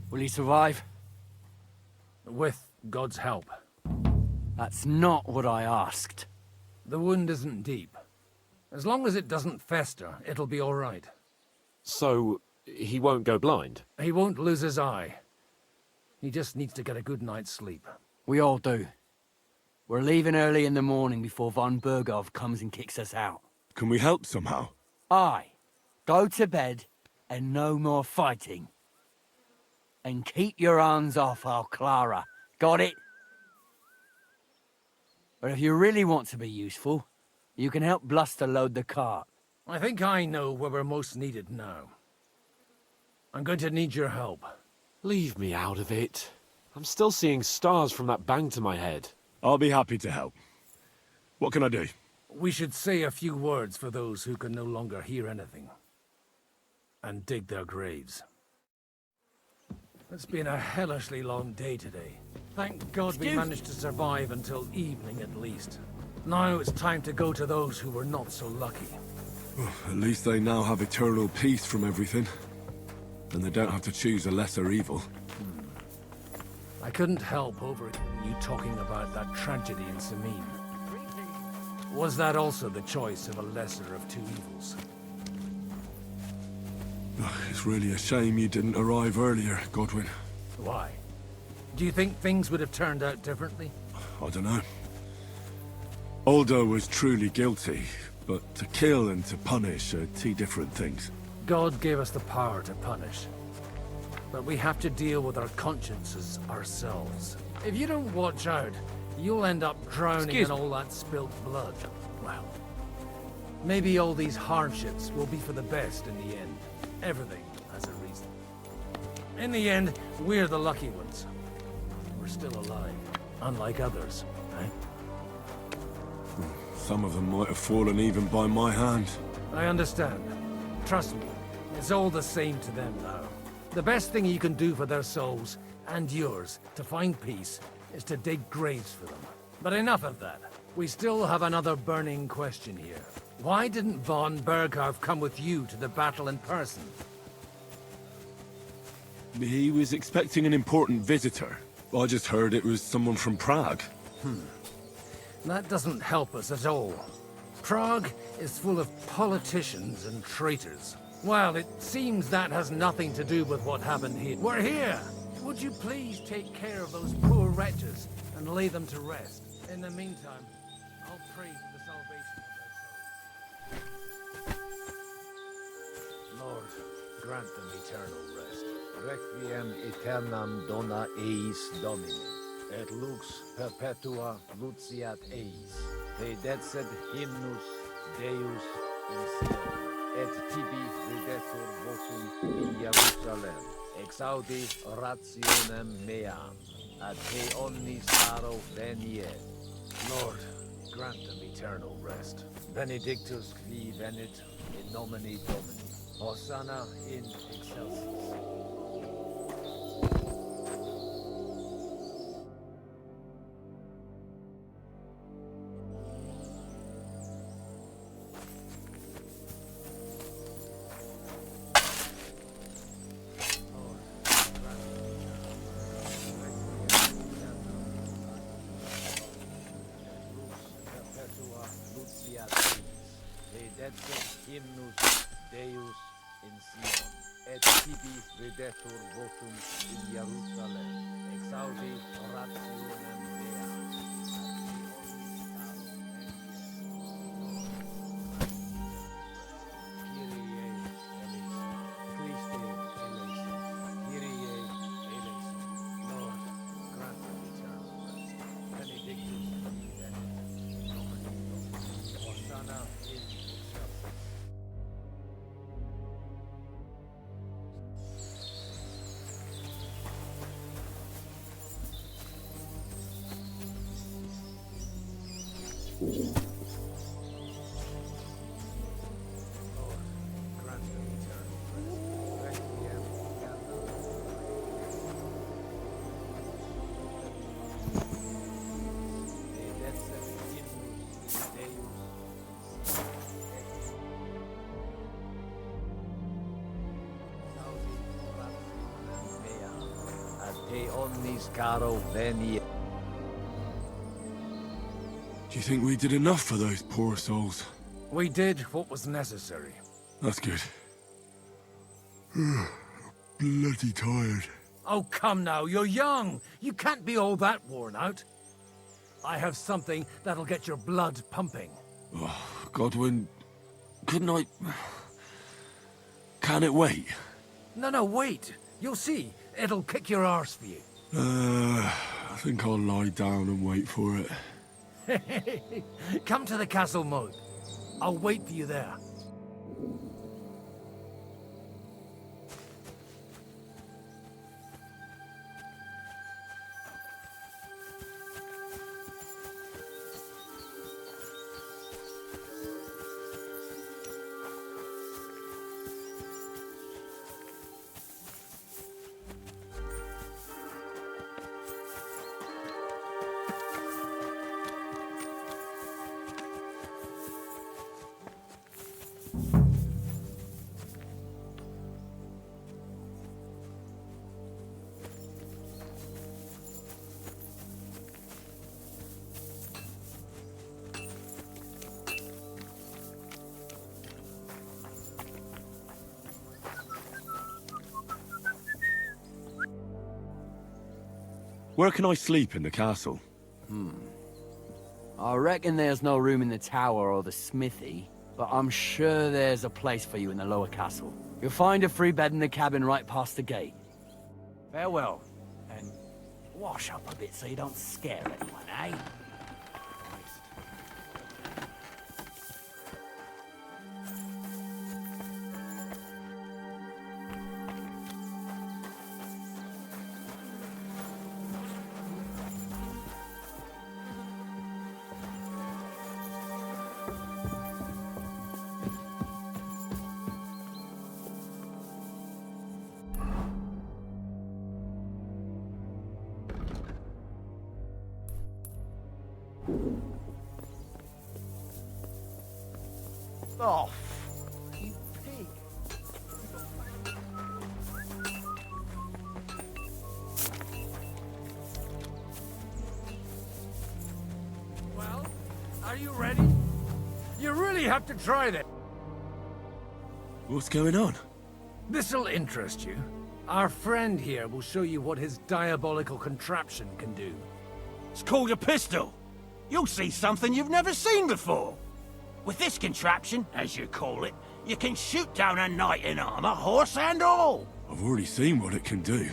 Will he survive? With God's help. That's not what I asked. The wound isn't deep. As long as it doesn't fester, it'll be all right. So, he won't go blind? He won't lose his eye. He just needs to get a good night's sleep. We all do. We're leaving early in the morning before von Bergov comes and kicks us out. Can we help somehow? Aye. Go to bed and no more fighting. And keep your hands off our Clara. Got it? But if you really want to be useful, you can help Bluster load the cart. I think I know where we're most needed now. I'm going to need your help. Leave me out of it. I'm still seeing stars from that bang to my head. I'll be happy to help. What can I do? We should say a few words for those who can no longer hear anything. And dig their graves. It's been a hellishly long day today. Thank God we managed to survive until evening at least. Now it's time to go to those who were not so lucky. At least they now have eternal peace from everything. And they don't have to choose a lesser evil. I couldn't help overhearing you talking about that tragedy in Samine. Was that also the choice of a lesser of two evils? It's really a shame you didn't arrive earlier, Godwin. Why? Do you think things would have turned out differently? I don't know. Aldo was truly guilty, but to kill and to punish are two different things. God gave us the power to punish. But we have to deal with our consciences ourselves. If you don't watch out, you'll end up drowning in all that spilt blood. Well, maybe all these hardships will be for the best in the end. Everything has a reason. In the end, we're the lucky ones. We're still alive, unlike others, right? Some of them might have fallen even by my hand. I understand. Trust me, it's all the same to them now. The best thing you can do for their souls, and yours, to find peace, is to dig graves for them. But enough of that. We still have another burning question here. Why didn't von Bergov come with you to the battle in person? He was expecting an important visitor. I just heard it was someone from Prague. That doesn't help us at all. Prague is full of politicians and traitors. Well, it seems that has nothing to do with what happened here. We're here! Would you please take care of those poor wretches and lay them to rest? In the meantime, I'll pray for the salvation of their souls. Lord, grant them eternal rest. Requiem aeternam dona eis Domini, et lux perpetua luciat eis. Te decet hymnus Deus in Sion, et tibi videtur votum in Jerusalem. Exaudi rationem meam, ad te omnis caro veniet. Lord, grant them eternal rest. Benedictus qui venit in nomine Domini. Hosanna in excelsis. Hymnus Deus in Sion, et tibi videtur votum in Jerusalem, exaudi rationem meam. e omnis caro veni. Do you think we did enough for those poor souls? We did what was necessary. That's good. Bloody tired. Oh, come now, you're young. You can't be all that worn out. I have something that'll get your blood pumping. Oh, Godwin, couldn't I... Can it wait? No, wait. You'll see. It'll kick your arse for you. I think I'll lie down and wait for it. Come to the castle moat. I'll wait for you there. Where can I sleep in the castle? I reckon there's no room in the tower or the smithy, but I'm sure there's a place for you in the lower castle. You'll find a free bed in the cabin right past the gate. Farewell, and wash up a bit so you don't scare anyone, eh? Oh, you pig. Well, are you ready? You really have to try this. What's going on? This'll interest you. Our friend here will show you what his diabolical contraption can do. It's called a pistol. You'll see something you've never seen before. With this contraption, as you call it, you can shoot down a knight in armor, horse and all. I've already seen what it can do.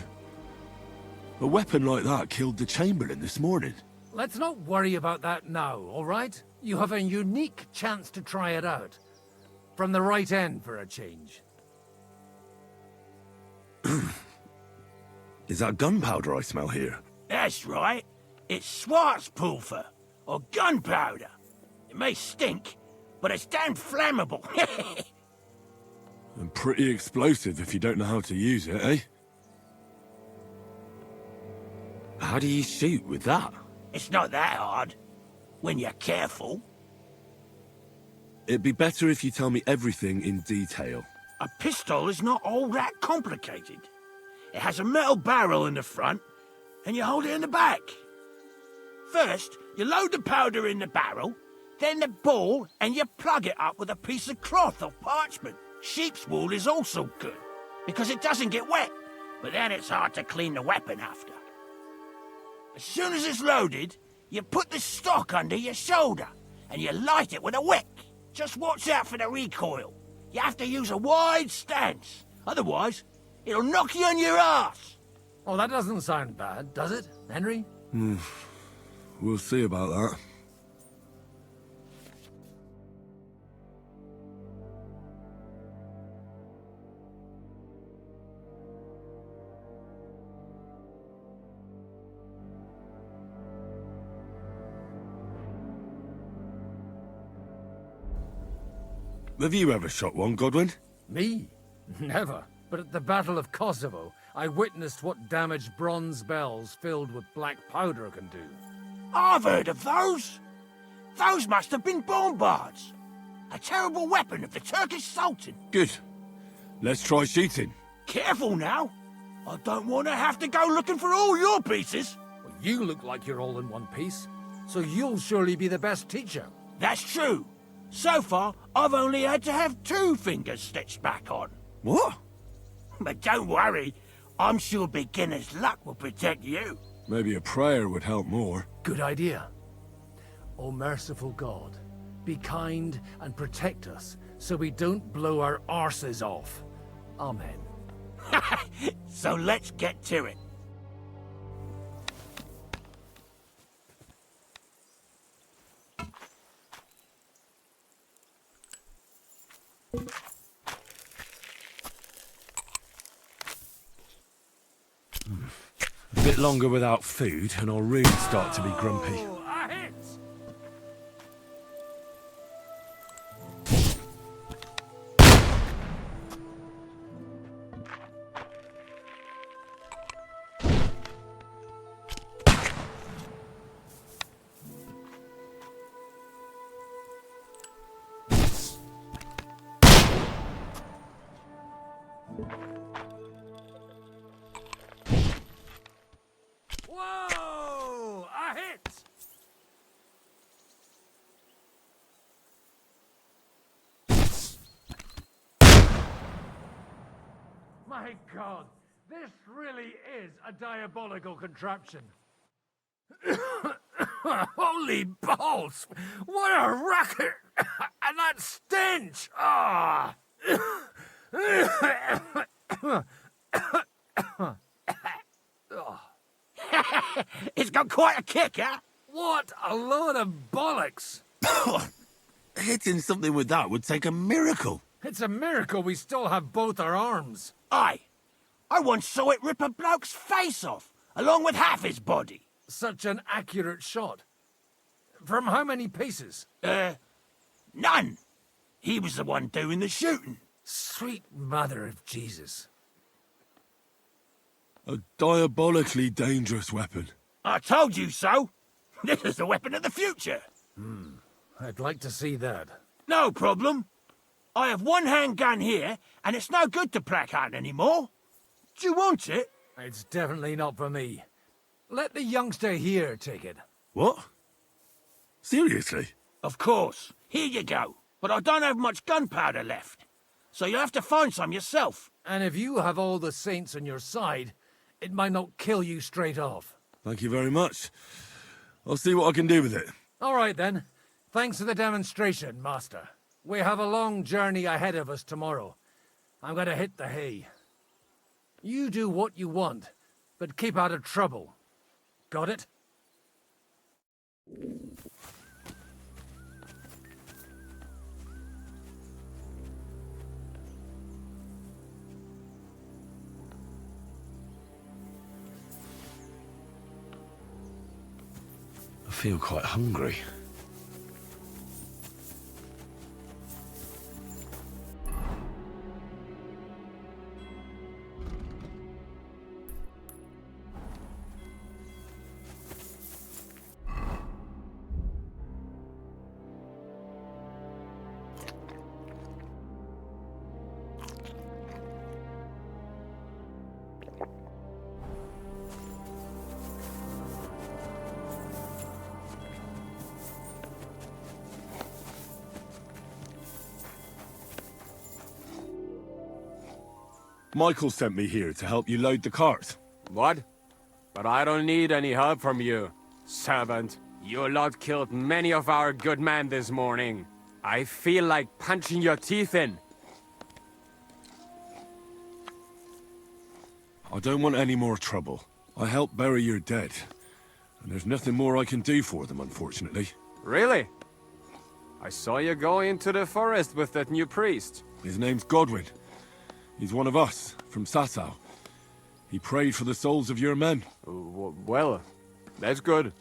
A weapon like that killed the Chamberlain this morning. Let's not worry about that now, all right? You have a unique chance to try it out. From the right end for a change. Is that gunpowder I smell here? That's right. It's Schwarzpulver, or gunpowder. It may stink, but it's damn flammable. And pretty explosive if you don't know how to use it, eh? How do you shoot with that? It's not that hard, when you're careful. It'd be better if you tell me everything in detail. A pistol is not all that complicated. It has a metal barrel in the front, and you hold it in the back. First, you load the powder in the barrel, then the ball, and you plug it up with a piece of cloth or parchment. Sheep's wool is also good, because it doesn't get wet, but then it's hard to clean the weapon after. As soon as it's loaded, you put the stock under your shoulder, and you light it with a wick. Just watch out for the recoil. You have to use a wide stance, otherwise it'll knock you on your ass. Oh, that doesn't sound bad, does it, Henry? We'll see about that. Have you ever shot one, Godwin? Me? Never. But at the Battle of Kosovo, I witnessed what damage bronze bells filled with black powder can do. I've heard of those. Those must have been bombards. A terrible weapon of the Turkish Sultan. Good. Let's try shooting. Careful now. I don't want to have to go looking for all your pieces. Well, you look like you're all in one piece, so you'll surely be the best teacher. That's true. So far, I've only had to have 2 fingers stitched back on. What? But don't worry, I'm sure beginner's luck will protect you. Maybe a prayer would help more. Good idea. O merciful God, be kind and protect us so we don't blow our arses off. Amen. So let's get to it. A bit longer without food, and I'll really start to be grumpy. A hit! Whoa! A hit! My God, this really is a diabolical contraption. Holy balls! What a racket! And that stench! Ah! It's got quite a kick, huh? What a load of bollocks! Hitting something with that would take a miracle. It's a miracle we still have both our arms. Aye. I once saw it rip a bloke's face off, along with half his body. Such an accurate shot. From how many paces? None. He was the one doing the shooting. Sweet mother of Jesus. A diabolically dangerous weapon. I told you so. This is the weapon of the future. I'd like to see that. No problem. I have one handgun here, and it's no good to placard anymore. Do you want it? It's definitely not for me. Let the youngster here take it. What? Seriously? Of course. Here you go. But I don't have much gunpowder left. So you'll have to find some yourself. And if you have all the saints on your side, it might not kill you straight off. Thank you very much. I'll see what I can do with it. All right, then. Thanks for the demonstration, Master. We have a long journey ahead of us tomorrow. I'm going to hit the hay. You do what you want, but keep out of trouble. Got it? I feel quite hungry. Michael sent me here to help you load the cart. What? But I don't need any help from you, servant. You lot killed many of our good men this morning. I feel like punching your teeth in. I don't want any more trouble. I helped bury your dead, and there's nothing more I can do for them, unfortunately. Really? I saw you go into the forest with that new priest. His name's Godwin. He's one of us, from Sasau. He prayed for the souls of your men. Well, that's good.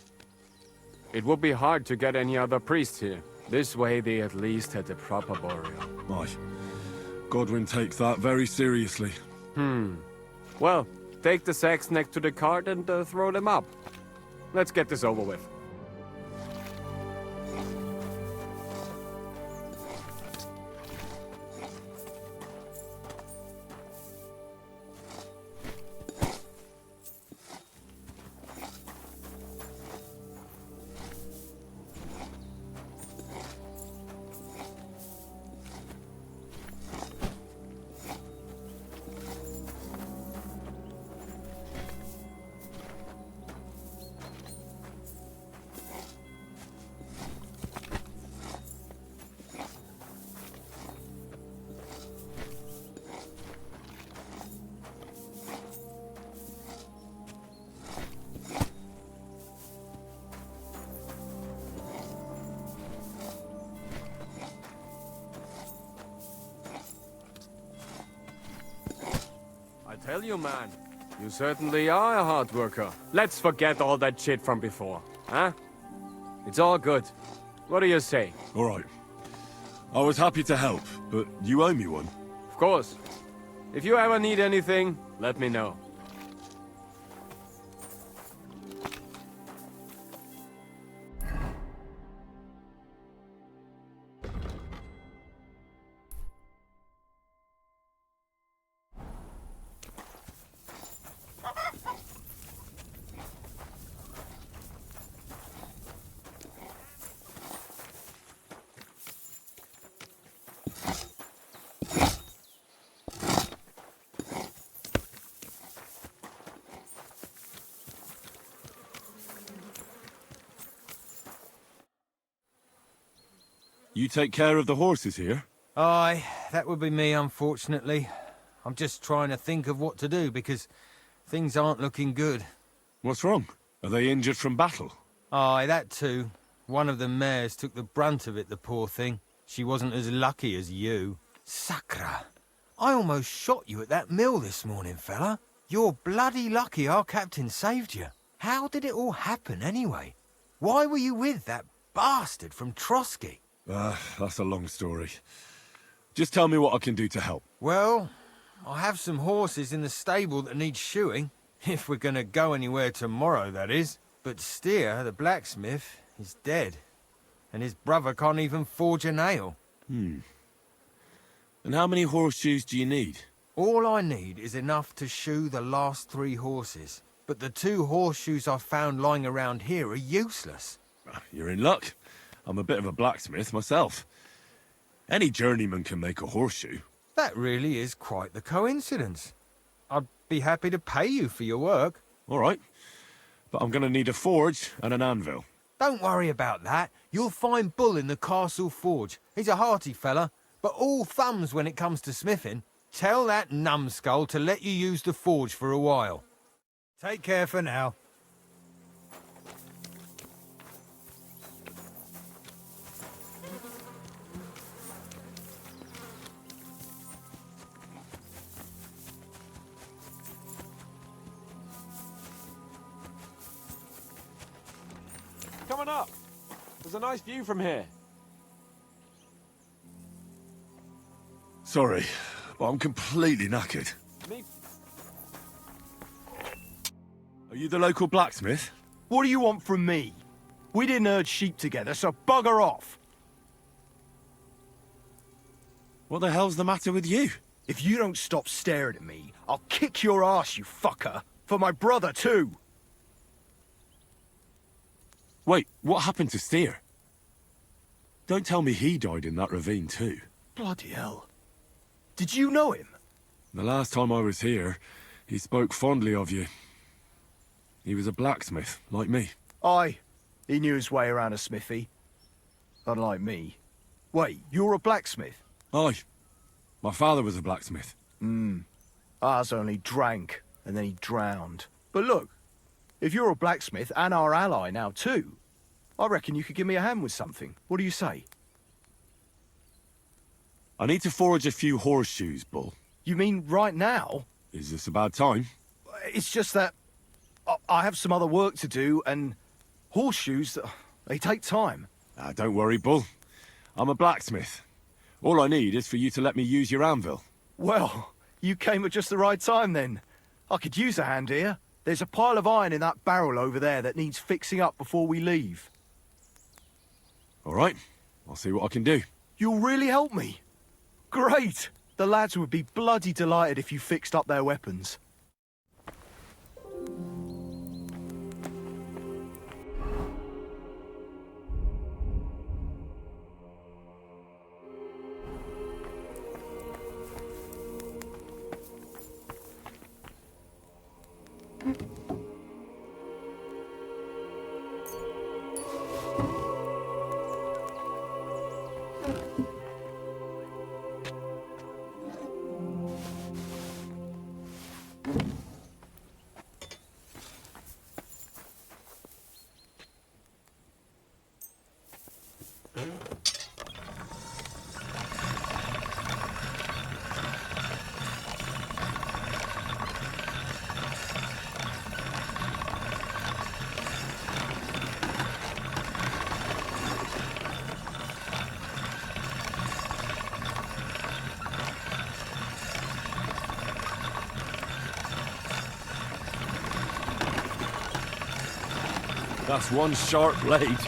It would be hard to get any other priest here. This way they at least had a proper burial. Aye. Godwin takes that very seriously. Well, take the sacks next to the cart and throw them up. Let's get this over with. Tell you, man. You certainly are a hard worker. Let's forget all that shit from before, huh? It's all good. What do you say? All right. I was happy to help, but you owe me one. Of course. If you ever need anything, let me know. You take care of the horses here? Aye, that would be me, unfortunately. I'm just trying to think of what to do, because things aren't looking good. What's wrong? Are they injured from battle? Aye, that too. One of the mares took the brunt of it, the poor thing. She wasn't as lucky as you. Sacra! I almost shot you at that mill this morning, fella. You're bloody lucky our captain saved you. How did it all happen, anyway? Why were you with that bastard from Trotsky? That's a long story. Just tell me what I can do to help. Well, I have some horses in the stable that need shoeing. If we're gonna go anywhere tomorrow, that is. But Steer, the blacksmith, is dead. And his brother can't even forge a nail. And how many horseshoes do you need? All I need is enough to shoe the last 3 horses. But the 2 horseshoes I found lying around here are useless. You're in luck. I'm a bit of a blacksmith myself. Any journeyman can make a horseshoe. That really is quite the coincidence. I'd be happy to pay you for your work. All right. But I'm going to need a forge and an anvil. Don't worry about that. You'll find Bull in the castle forge. He's a hearty fella, but all thumbs when it comes to smithing. Tell that numbskull to let you use the forge for a while. Take care for now. Come on up. There's a nice view from here. Sorry, but I'm completely knackered. Me? Are you the local blacksmith? What do you want from me? We didn't herd sheep together, so bugger off. What the hell's the matter with you? If you don't stop staring at me, I'll kick your ass, you fucker. For my brother, too. Wait, what happened to Steer? Don't tell me he died in that ravine too. Bloody hell. Did you know him? The last time I was here, he spoke fondly of you. He was a blacksmith, like me. Aye. He knew his way around a smithy. Unlike me. Wait, you're a blacksmith? Aye. My father was a blacksmith. Ours only drank, and then he drowned. But look, if you're a blacksmith and our ally now too, I reckon you could give me a hand with something. What do you say? I need to forge a few horseshoes, Bull. You mean right now? Is this a bad time? It's just that I have some other work to do, and horseshoes, they take time. Don't worry, Bull. I'm a blacksmith. All I need is for you to let me use your anvil. Well, you came at just the right time then. I could use a hand here. There's a pile of iron in that barrel over there that needs fixing up before we leave. All right, I'll see what I can do. You'll really help me? Great! The lads would be bloody delighted if you fixed up their weapons. That's one sharp blade.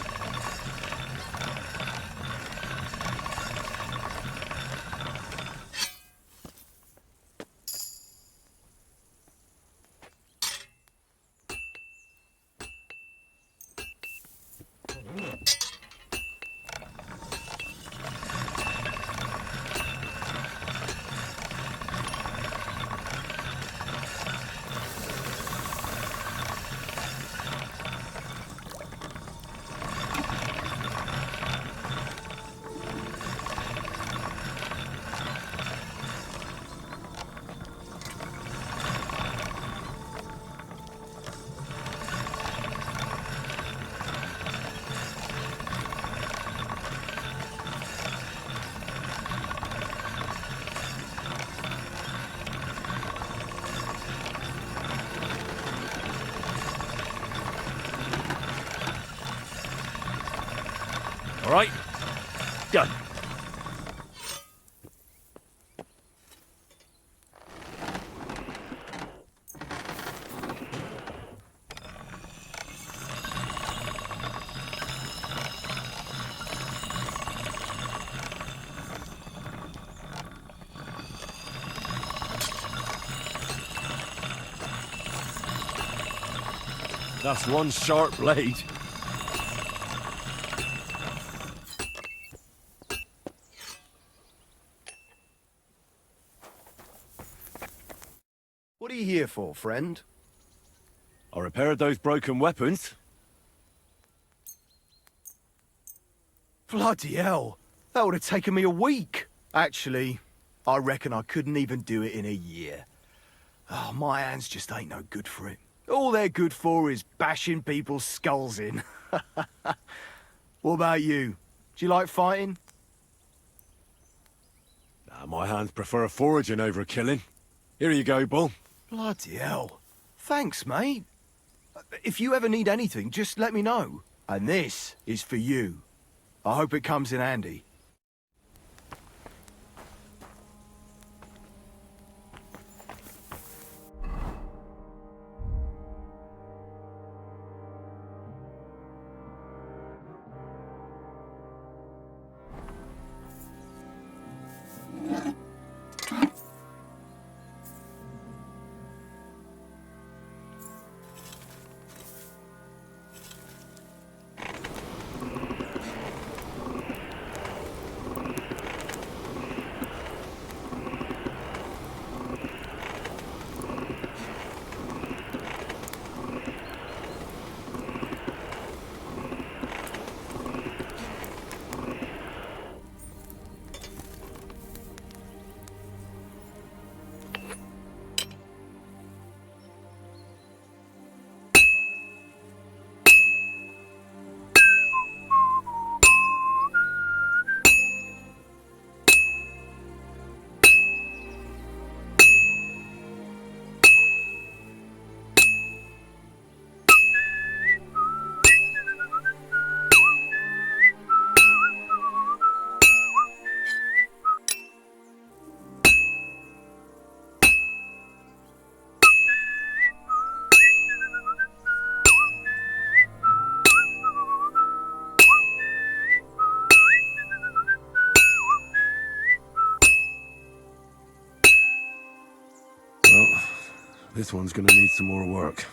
All right, done. That's one sharp blade. What are you here for, friend? I repaired those broken weapons. Bloody hell. That would have taken me a week. Actually, I reckon I couldn't even do it in a year. Oh, my hands just ain't no good for it. All they're good for is bashing people's skulls in. What about you? Do you like fighting? Nah, my hands prefer foraging over killing. Here you go, Bull. Bloody hell. Thanks, mate. If you ever need anything, just let me know. And this is for you. I hope it comes in handy. Well, this one's gonna need some more work.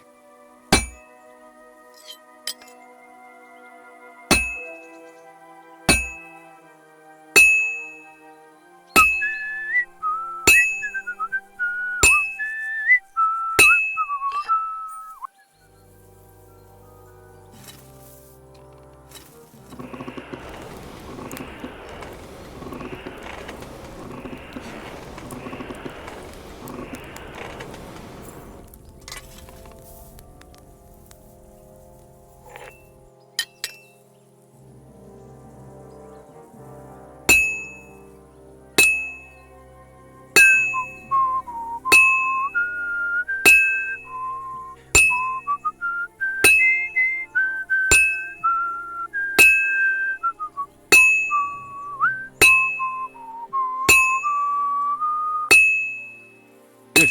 Good.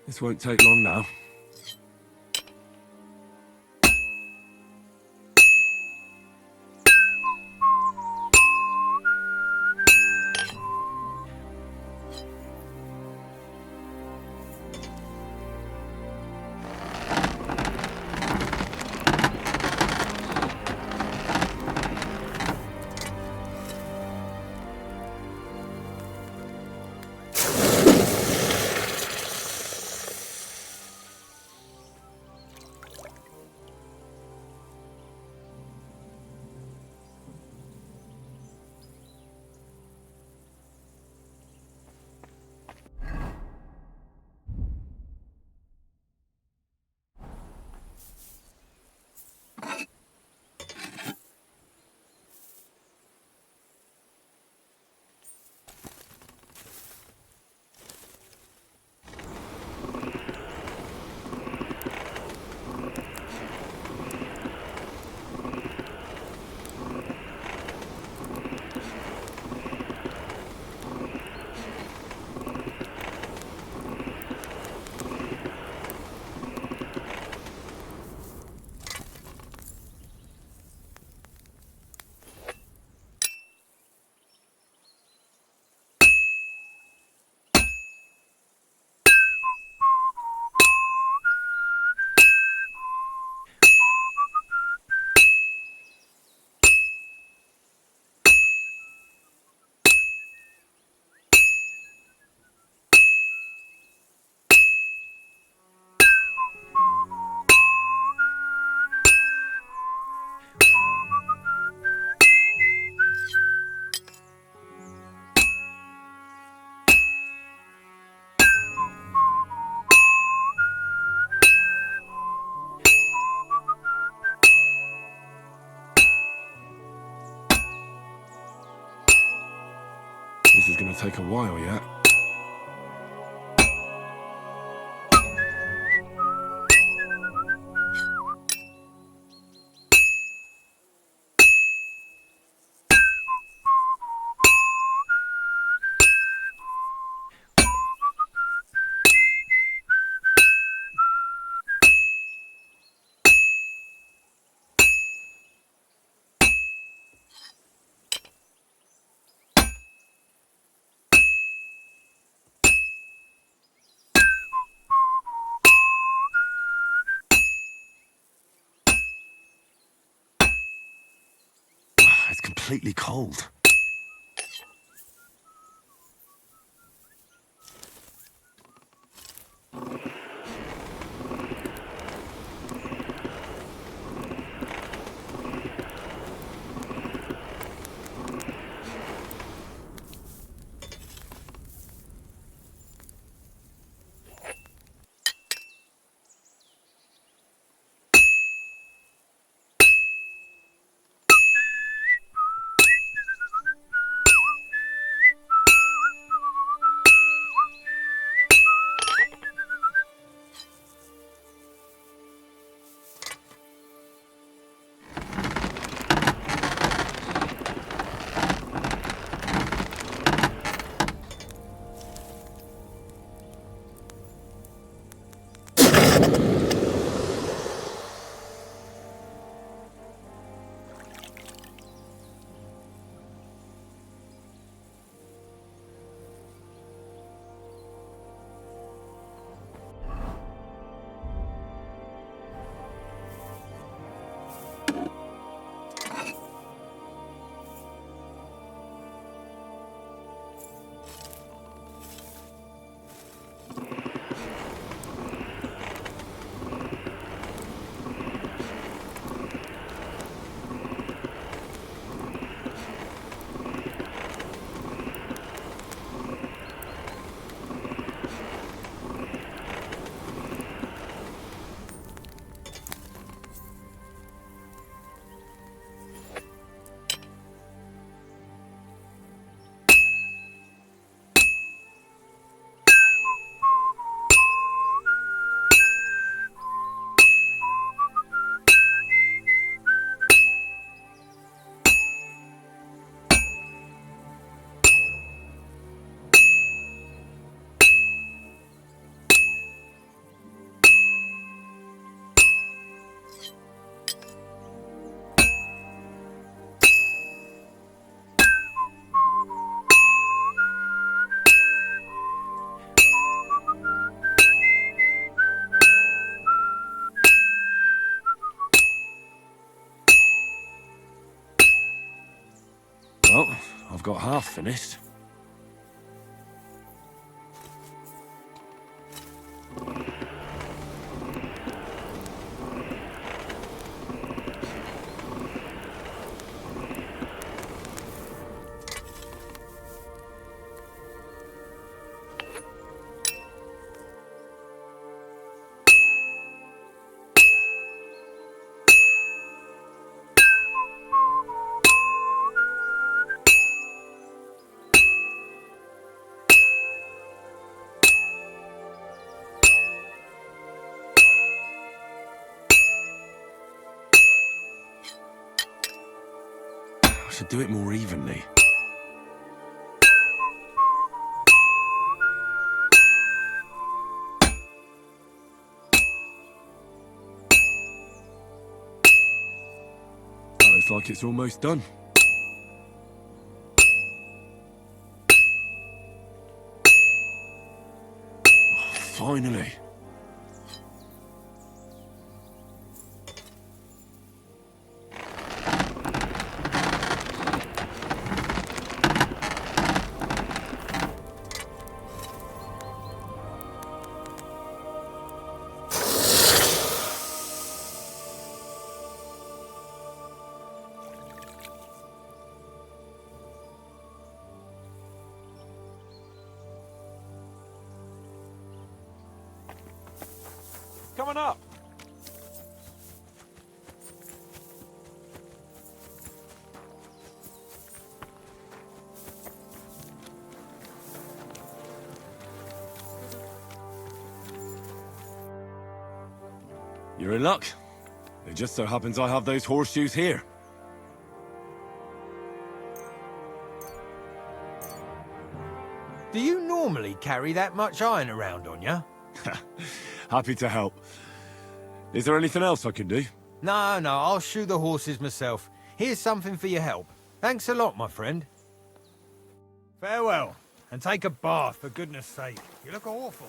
This won't take long now. This is gonna take a while yet. It's completely cold. Well, I've got half finished. I should do it more evenly. That looks like it's almost done. Oh, finally. Coming up. You're in luck. It just so happens I have those horseshoes here. Do you normally carry that much iron around on you? Happy to help. Is there anything else I can do? No, I'll shoe the horses myself. Here's something for your help. Thanks a lot, my friend. Farewell, and take a bath, for goodness sake. You look awful.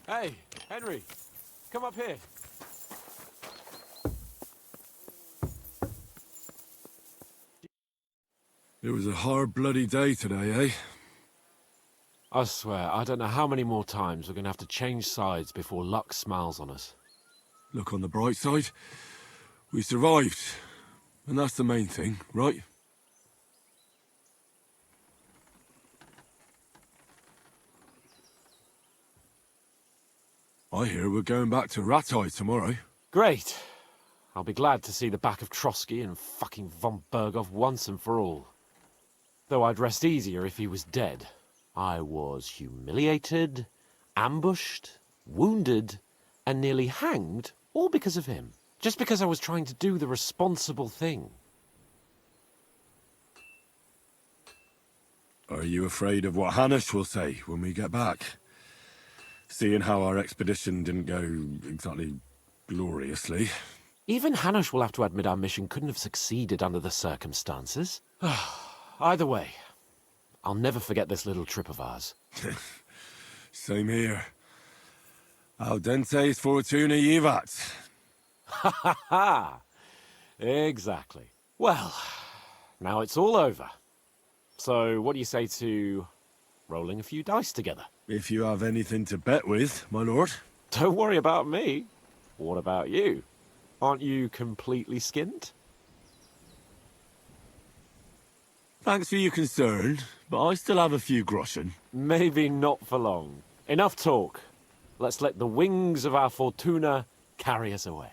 Hey, Henry, come up here. It was a hard bloody day today, eh? I swear, I don't know how many more times we're going to have to change sides before luck smiles on us. Look on the bright side. We survived. And that's the main thing, right? I hear we're going back to Ratai tomorrow. Great. I'll be glad to see the back of Trotsky and fucking von Berghoff once and for all. Though I'd rest easier if he was dead. I was humiliated, ambushed, wounded, and nearly hanged, all because of him. Just because I was trying to do the responsible thing. Are you afraid of what Hanush will say when we get back? Seeing how our expedition didn't go exactly gloriously. Even Hanush will have to admit our mission couldn't have succeeded under the circumstances. Either way, I'll never forget this little trip of ours. Same here. Al dentes fortuna jivat. Ha ha ha! Exactly. Well, now it's all over. So what do you say to rolling a few dice together? If you have anything to bet with, my lord. Don't worry about me. What about you? Aren't you completely skinned? Thanks for your concern, but I still have a few groschen. Maybe not for long. Enough talk. Let's let the wings of our fortuna carry us away.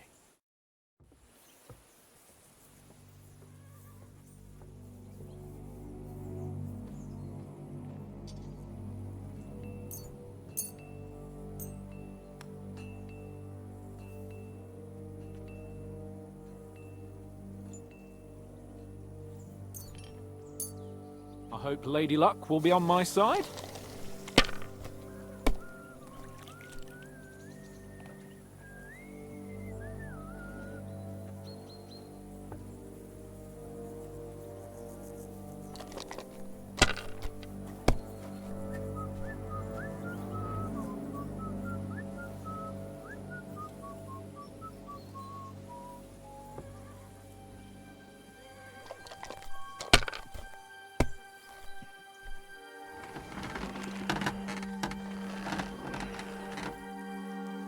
I hope Lady Luck will be on my side.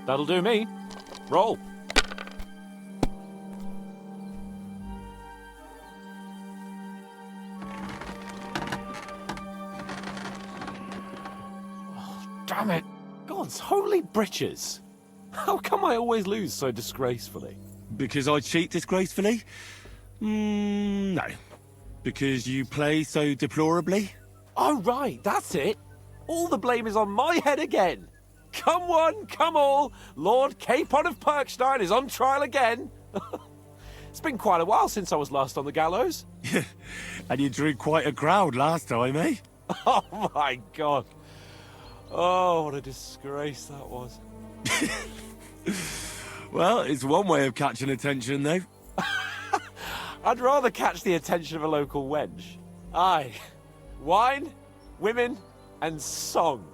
That'll do me. Roll. Oh, damn it. God's holy britches. How come I always lose so disgracefully? Because I cheat disgracefully? No. Because you play so deplorably? Oh, right, that's it. All the blame is on my head again. Come one, come all, Lord Capon of Perkstein is on trial again. It's been quite a while since I was last on the gallows. And you drew quite a crowd last time, eh? Oh my God. Oh, what a disgrace that was. Well, it's one way of catching attention, though. I'd rather catch the attention of a local wench. Aye. Wine, women, and song.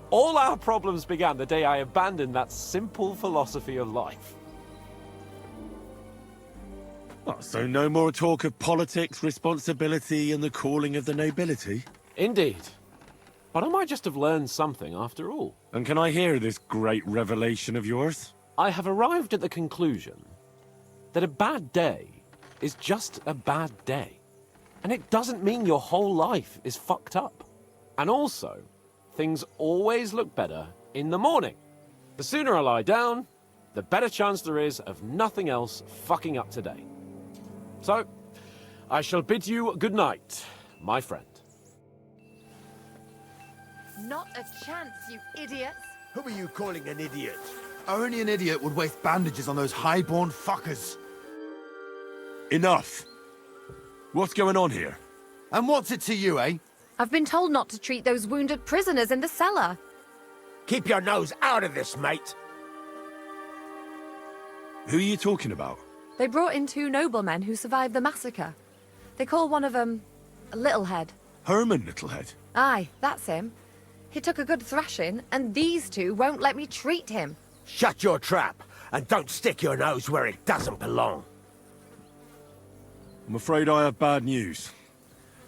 All our problems began the day I abandoned that simple philosophy of life. Oh, so no more talk of politics, responsibility, and the calling of the nobility? Indeed. But I might just have learned something after all. And can I hear this great revelation of yours? I have arrived at the conclusion that a bad day is just a bad day. And it doesn't mean your whole life is fucked up. And also, things always look better in the morning. The sooner I lie down, the better chance there is of nothing else fucking up today. So, I shall bid you good night, my friend. Not a chance, you idiots. Who are you calling an idiot? Only an idiot would waste bandages on those highborn fuckers. Enough! What's going on here? And what's it to you, eh? I've been told not to treat those wounded prisoners in the cellar. Keep your nose out of this, mate. Who are you talking about? They brought in 2 noblemen who survived the massacre. They call one of them Littlehead. Herman Littlehead. Aye, that's him. He took a good thrashing, and these 2 won't let me treat him. Shut your trap, and don't stick your nose where it doesn't belong. I'm afraid I have bad news.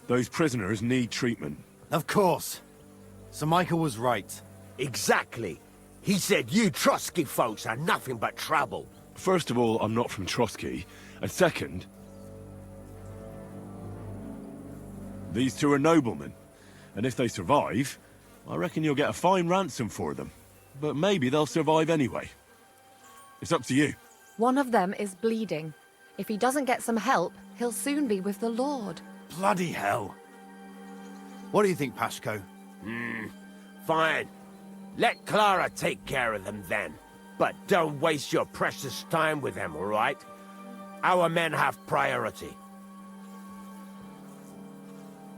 Those prisoners need treatment. Of course. Sir Michael was right. Exactly. He said you Trotsky folks are nothing but trouble. First of all, I'm not from Trotsky. And second, these 2 are noblemen. And if they survive, I reckon you'll get a fine ransom for them. But maybe they'll survive anyway. It's up to you. One of them is bleeding. If he doesn't get some help, he'll soon be with the Lord. Bloody hell. What do you think, Pashko? Fine. Let Clara take care of them then. But don't waste your precious time with them, all right? Our men have priority.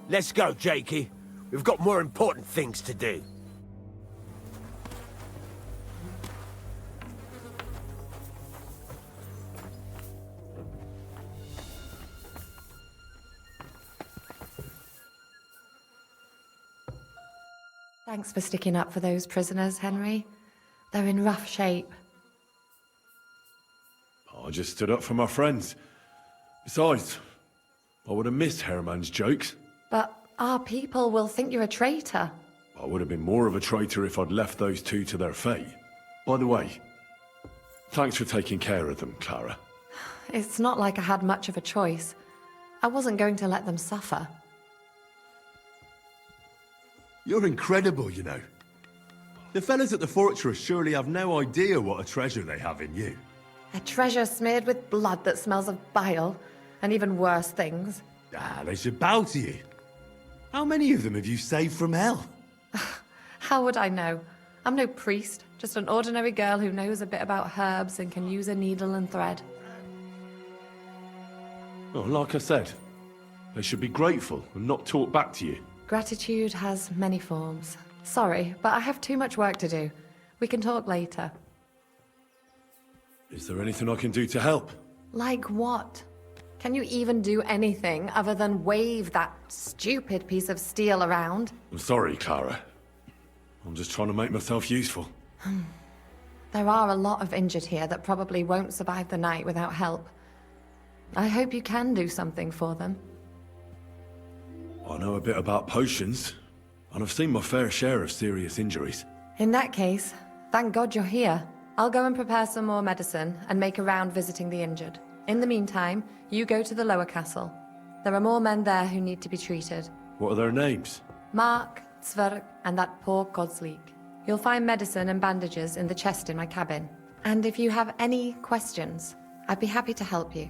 Let's go, Jakey. We've got more important things to do. Thanks for sticking up for those prisoners, Henry. They're in rough shape. I just stood up for my friends. Besides, I would have missed Herman's jokes. But our people will think you're a traitor. I would have been more of a traitor if I'd left those 2 to their fate. By the way, thanks for taking care of them, Clara. It's not like I had much of a choice. I wasn't going to let them suffer. You're incredible, you know. The fellas at the fortress surely have no idea what a treasure they have in you. A treasure smeared with blood that smells of bile, and even worse things. Ah, they should bow to you. How many of them have you saved from hell? How would I know? I'm no priest, just an ordinary girl who knows a bit about herbs and can use a needle and thread. Well, like I said, they should be grateful and not talk back to you. Gratitude has many forms. Sorry, but I have too much work to do. We can talk later. Is there anything I can do to help? Like what? Can you even do anything other than wave that stupid piece of steel around? I'm sorry, Clara. I'm just trying to make myself useful. There are a lot of injured here that probably won't survive the night without help. I hope you can do something for them. I know a bit about potions, and I've seen my fair share of serious injuries. In that case, thank God you're here. I'll go and prepare some more medicine and make a round visiting the injured. In the meantime, you go to the lower castle. There are more men there who need to be treated. What are their names? Mark, Zverk, and that poor Kozlik. You'll find medicine and bandages in the chest in my cabin. And if you have any questions, I'd be happy to help you.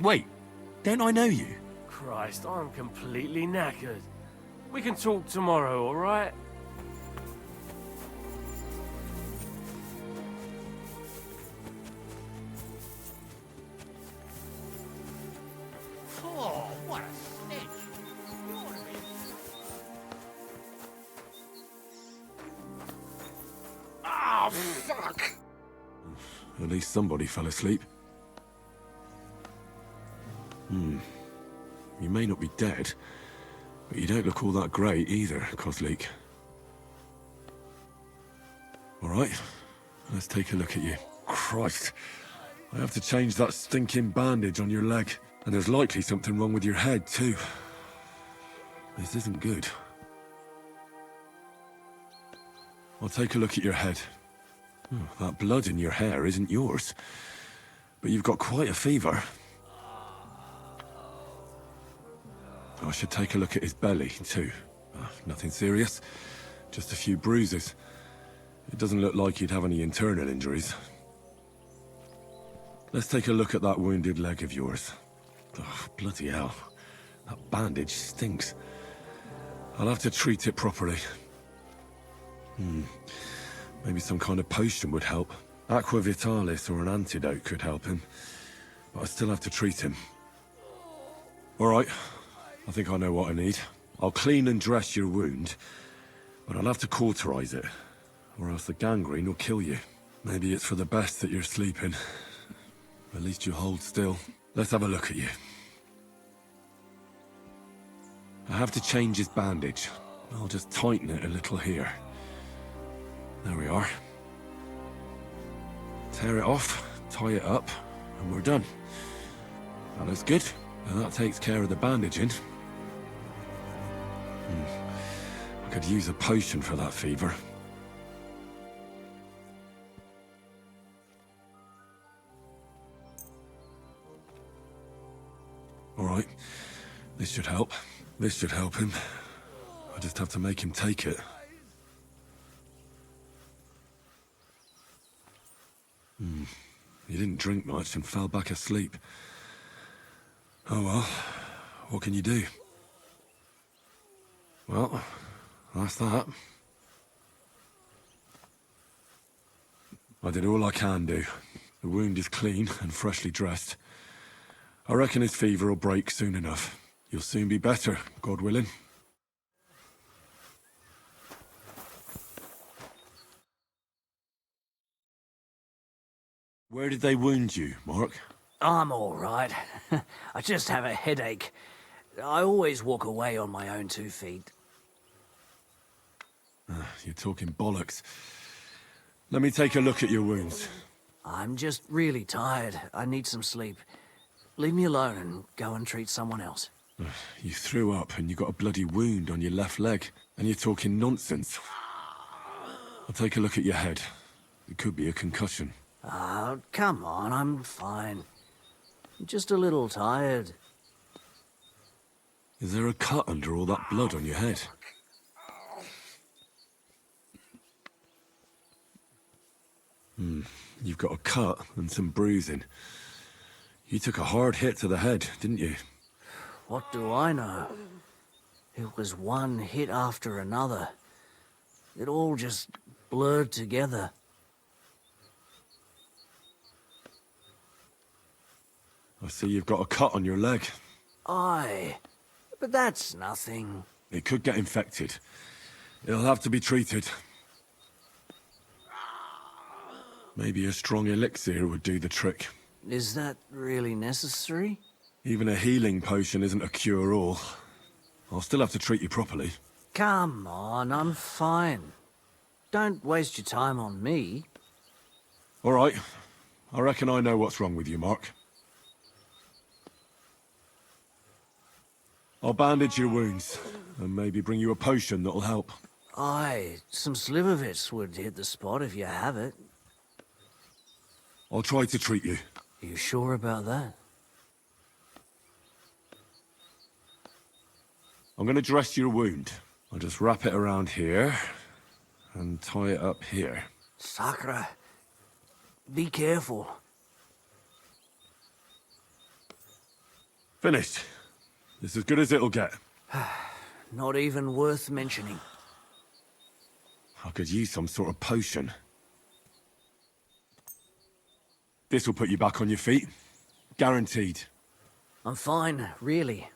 Wait, don't I know you? Christ, I'm completely knackered. We can talk tomorrow, all right? Oh, what a stench! You ought to be... Oh, fuck! At least somebody fell asleep. You may not be dead, but you don't look all that great either, Kozlik. All right, let's take a look at you. Christ, I have to change that stinking bandage on your leg, and there's likely something wrong with your head too. This isn't good. I'll take a look at your head. Oh, that blood in your hair isn't yours, but you've got quite a fever. I should take a look at his belly, too. Nothing serious, just a few bruises. It doesn't look like he'd have any internal injuries. Let's take a look at that wounded leg of yours. Oh, bloody hell. That bandage stinks. I'll have to treat it properly. Maybe some kind of potion would help. Aqua Vitalis or an antidote could help him. But I still have to treat him. All right. I think I know what I need. I'll clean and dress your wound, but I'll have to cauterize it, or else the gangrene will kill you. Maybe it's for the best that you're sleeping. At least you hold still. Let's have a look at you. I have to change his bandage. I'll just tighten it a little here. There we are. Tear it off, tie it up, and we're done. That looks good. And that takes care of the bandaging. I could use a potion for that fever. All right. This should help. This should help him. I just have to make him take it. He didn't drink much and fell back asleep. Oh well, what can you do? Well, that's that. I did all I can do. The wound is clean and freshly dressed. I reckon his fever will break soon enough. You'll soon be better, God willing. Where did they wound you, Mark? I'm all right. I just have a headache. I always walk away on my own 2 feet. You're talking bollocks. Let me take a look at your wounds. I'm just really tired. I need some sleep. Leave me alone and go and treat someone else. You threw up and you got a bloody wound on your left leg, and you're talking nonsense. I'll take a look at your head. It could be a concussion. Oh, come on, I'm fine. I'm just a little tired. Is there a cut under all that blood on your head? You've got a cut and some bruising. You took a hard hit to the head, didn't you? What do I know? It was one hit after another. It all just blurred together. I see you've got a cut on your leg. Aye, but that's nothing. It could get infected. It'll have to be treated. Maybe a strong elixir would do the trick. Is that really necessary? Even a healing potion isn't a cure-all. I'll still have to treat you properly. Come on, I'm fine. Don't waste your time on me. All right. I reckon I know what's wrong with you, Mark. I'll bandage your wounds, and maybe bring you a potion that'll help. Aye, some slivovitz would hit the spot if you have it. I'll try to treat you. You sure about that? I'm gonna dress your wound. I'll just wrap it around here, and tie it up here. Sakra, be careful. Finished. It's as good as it'll get. Not even worth mentioning. I could use some sort of potion. This will put you back on your feet. Guaranteed. I'm fine, really.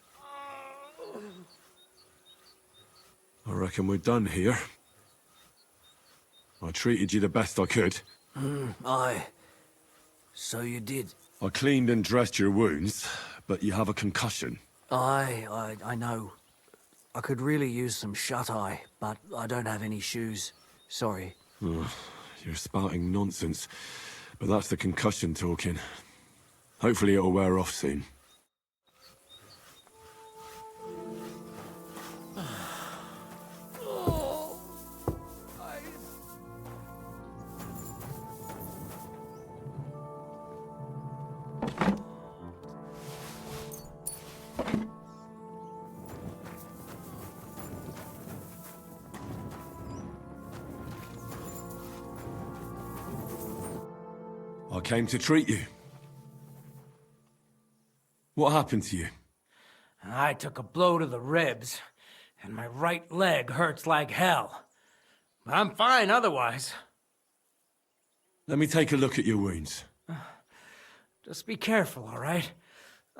I reckon we're done here. I treated you the best I could. Aye. So you did. I cleaned and dressed your wounds, but you have a concussion. Aye, I know. I could really use some shut-eye, but I don't have any shoes. Sorry. You're spouting nonsense, but that's the concussion talking. Hopefully it'll wear off soon. I came to treat you. What happened to you? I took a blow to the ribs, and my right leg hurts like hell. I'm fine otherwise. Let me take a look at your wounds. Just be careful, all right?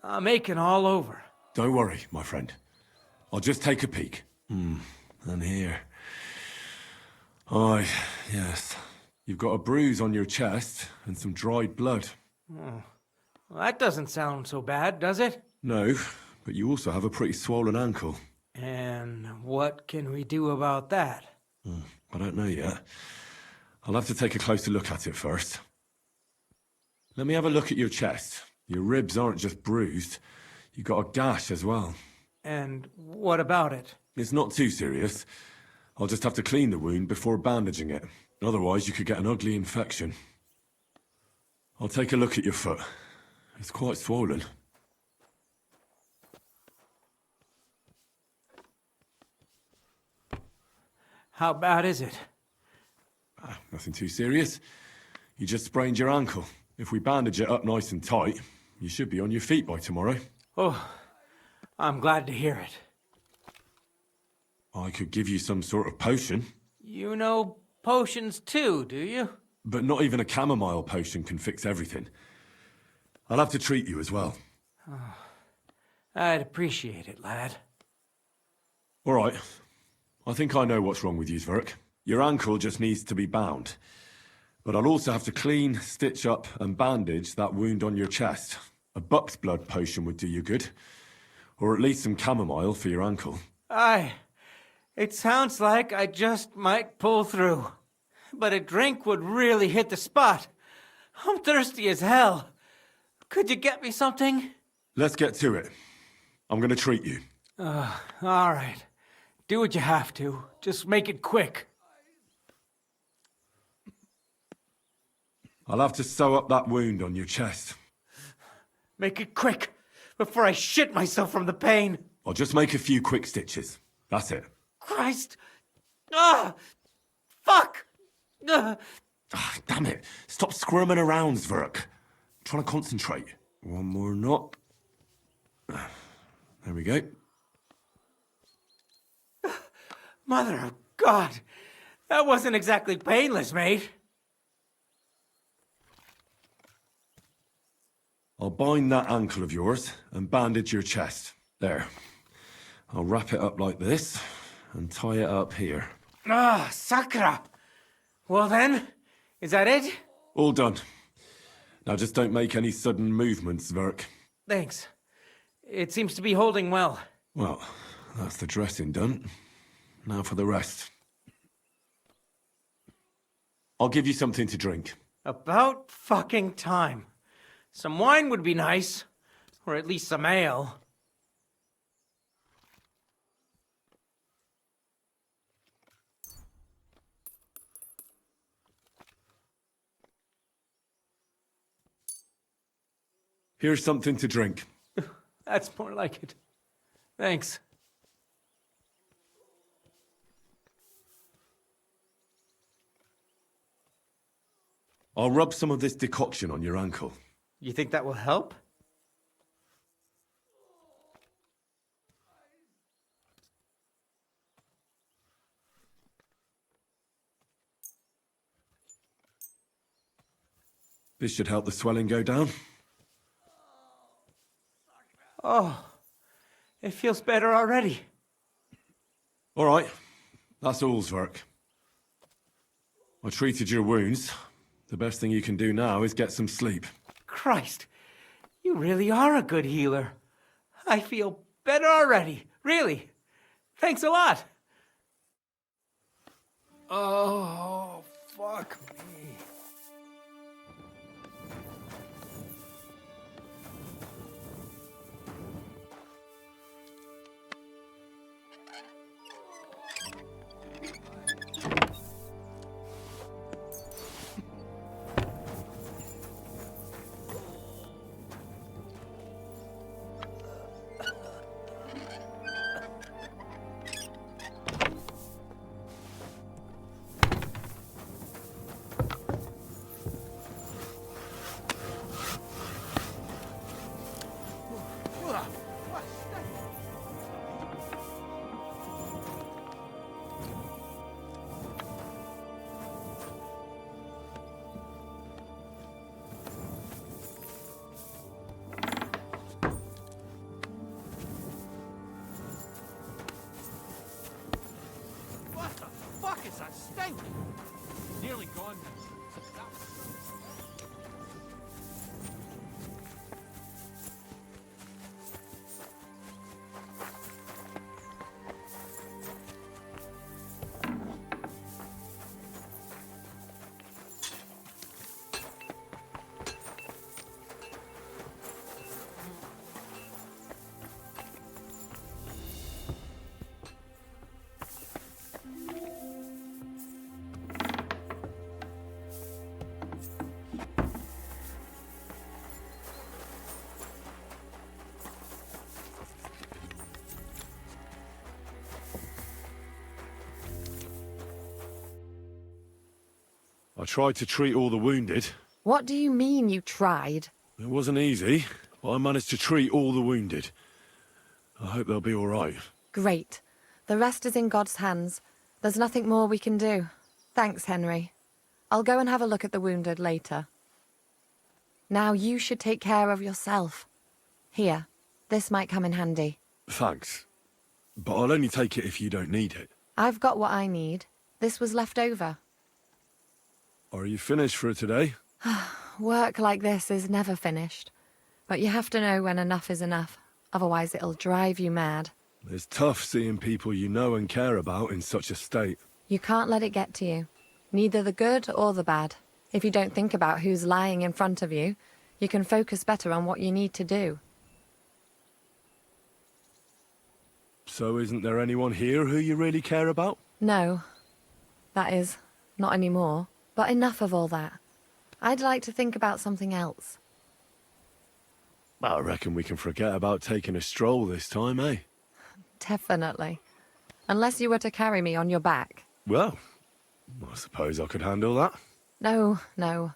I'm aching all over. Don't worry, my friend. I'll just take a peek. And here. Aye, yes. You've got a bruise on your chest and some dried blood. Well, that doesn't sound so bad, does it? No, but you also have a pretty swollen ankle. And what can we do about that? I don't know yet. I'll have to take a closer look at it first. Let me have a look at your chest. Your ribs aren't just bruised. You've got a gash as well. And what about it? It's not too serious. I'll just have to clean the wound before bandaging it. Otherwise, you could get an ugly infection. I'll take a look at your foot. It's quite swollen. How bad is it? Nothing too serious. You just sprained your ankle. If we bandage it up nice and tight, you should be on your feet by tomorrow. Oh, I'm glad to hear it. I could give you some sort of potion. You know potions too, do you? But not even a chamomile potion can fix everything. I'll have to treat you as well. I'd appreciate it, lad. All right. I think I know what's wrong with you, Zverk. Your ankle just needs to be bound. But I'll also have to clean, stitch up, and bandage that wound on your chest. A buck's blood potion would do you good. Or at least some chamomile for your ankle. Aye. It sounds like I just might pull through. But a drink would really hit the spot. I'm thirsty as hell. Could you get me something? Let's get to it. I'm gonna treat you. All right. Do what you have to. Just make it quick. I'll have to sew up that wound on your chest. Make it quick, before I shit myself from the pain. I'll just make a few quick stitches. That's it. Christ! Ah! Fuck! Damn it. Stop squirming around, Zverk. I'm trying to concentrate. One more knot. There we go. Mother of God! That wasn't exactly painless, mate. I'll bind that ankle of yours and bandage your chest. There. I'll wrap it up like this and tie it up here. Ah, Sakra! Well then, is that it? All done. Now just don't make any sudden movements, Zverk. Thanks. It seems to be holding well. Well, that's the dressing done. Now for the rest. I'll give you something to drink. About fucking time. Some wine would be nice. Or at least some ale. Here's something to drink. That's more like it. Thanks. I'll rub some of this decoction on your ankle. You think that will help? This should help the swelling go down. Oh, it feels better already. All right, that's all's work. I treated your wounds. The best thing you can do now is get some sleep. Christ, you really are a good healer. I feel better already, really. Thanks a lot. Oh, fuck me. What the fuck is that stink? Nearly gone now. I tried to treat all the wounded. What do you mean you tried? It wasn't easy, but I managed to treat all the wounded. I hope they'll be all right. Great. The rest is in God's hands. There's nothing more we can do. Thanks, Henry. I'll go and have a look at the wounded later. Now you should take care of yourself. Here, this might come in handy. Thanks. But I'll only take it if you don't need it. I've got what I need. This was left over. Are you finished for today? Work like this is never finished. But you have to know when enough is enough. Otherwise it'll drive you mad. It's tough seeing people you know and care about in such a state. You can't let it get to you. Neither the good or the bad. If you don't think about who's lying in front of you, you can focus better on what you need to do. So isn't there anyone here who you really care about? No. That is, not anymore. But enough of all that. I'd like to think about something else. I reckon we can forget about taking a stroll this time, eh? Definitely. Unless you were to carry me on your back. Well, I suppose I could handle that. No, no.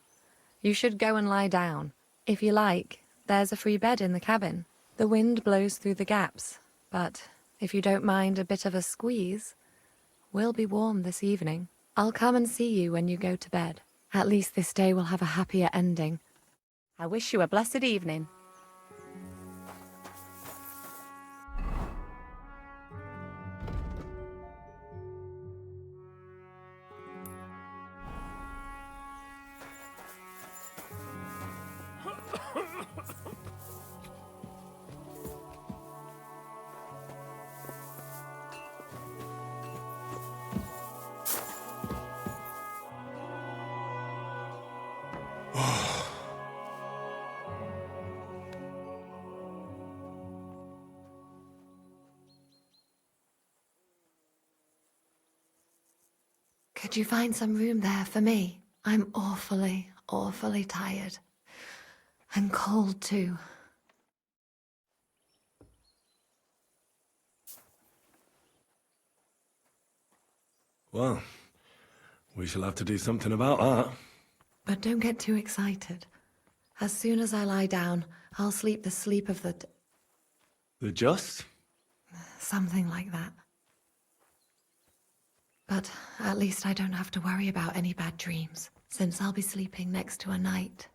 You should go and lie down. If you like, there's a free bed in the cabin. The wind blows through the gaps, but if you don't mind a bit of a squeeze, we'll be warm this evening. I'll come and see you when you go to bed. At least this day will have a happier ending. I wish you a blessed evening. Could you find some room there for me? I'm awfully, awfully tired. And cold too. Well, we shall have to do something about that. But don't get too excited. As soon as I lie down, I'll sleep the sleep of the... The just? Something like that. But at least I don't have to worry about any bad dreams, since I'll be sleeping next to a knight.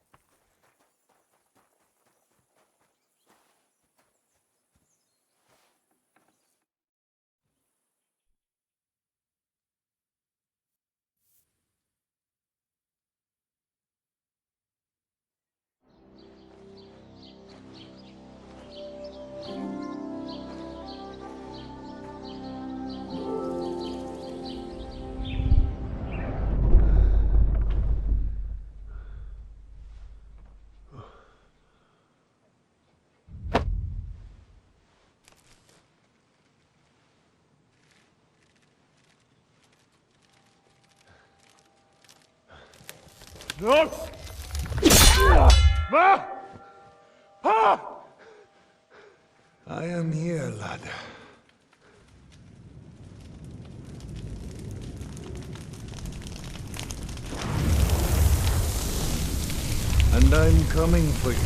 I am here, lad. And I'm coming for you.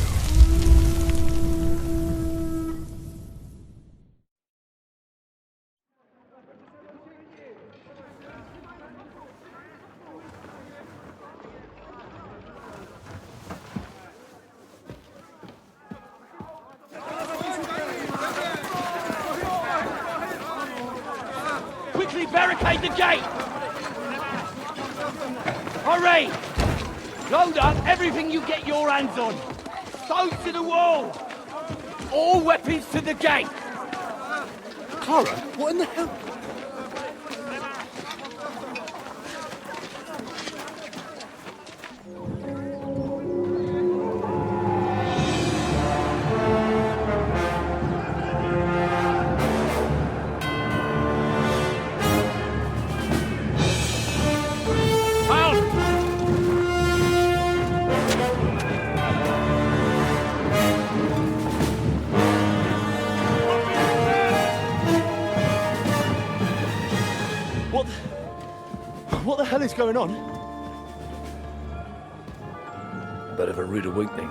Quickly barricade the gate! Hurry! Load up everything you get your hands on. Stones to the wall! All weapons to the gate! Clara, what in the hell? What the hell is going on? Bit of a rude awakening.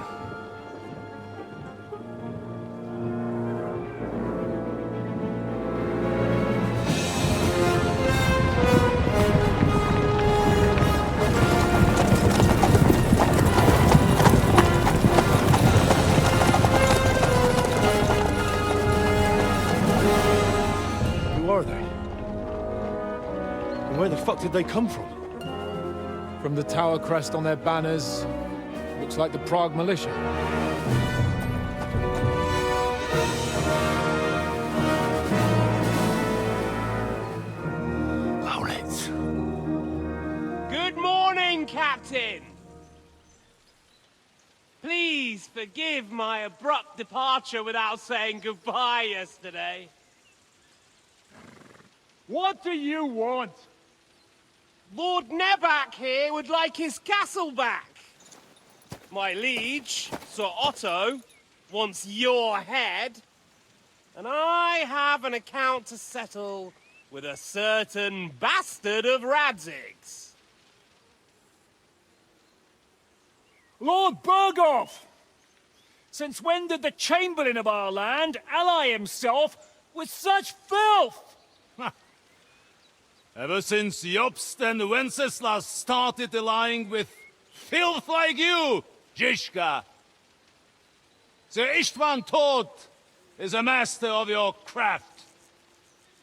Who are they? And where the fuck did they come from? From the tower crest on their banners, looks like the Prague militia. Owlets. Good morning, Captain! Please forgive my abrupt departure without saying goodbye yesterday. What do you want? Lord Nebak here would like his castle back. My liege, Sir Otto, wants your head. And I have an account to settle with a certain bastard of Radzig's. Lord Berghoff! Since when did the Chamberlain of our land ally himself with such filth? Ever since Jobst and Wenceslas started allying with filth like you, Zizka. Sir Istvan Tod is a master of your craft.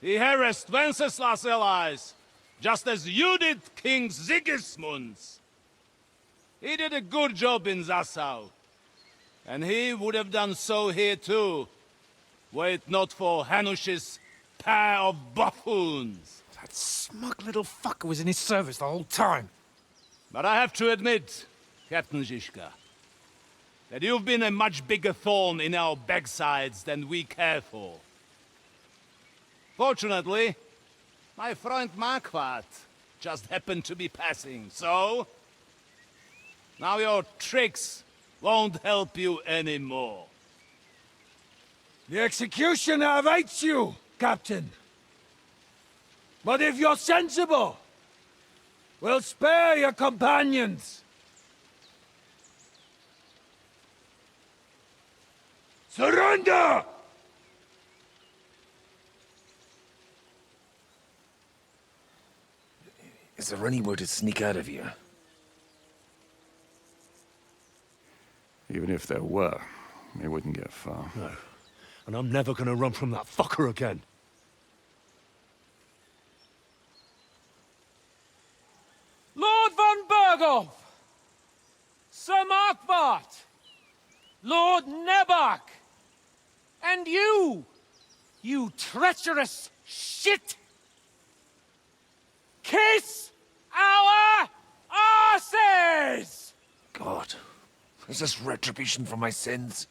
He harassed Wenceslas' allies, just as you did King Sigismund's. He did a good job in Zassau, and he would have done so here too, were it not for Hanush's pair of buffoons. That smug little fucker was in his service the whole time. But I have to admit, Captain Zizka, that you've been a much bigger thorn in our backsides than we care for. Fortunately, my friend Marquardt just happened to be passing, so... now your tricks won't help you anymore. The executioner awaits you, Captain. But if you're sensible, we'll spare your companions. Surrender! Is there any way to sneak out of here? Even if there were, we wouldn't get far. No. And I'm never gonna run from that fucker again. Lord von Berghoff! Sir Marquardt! Lord Nebak! And you! You treacherous shit! Kiss our asses! God. Is this retribution for my sins?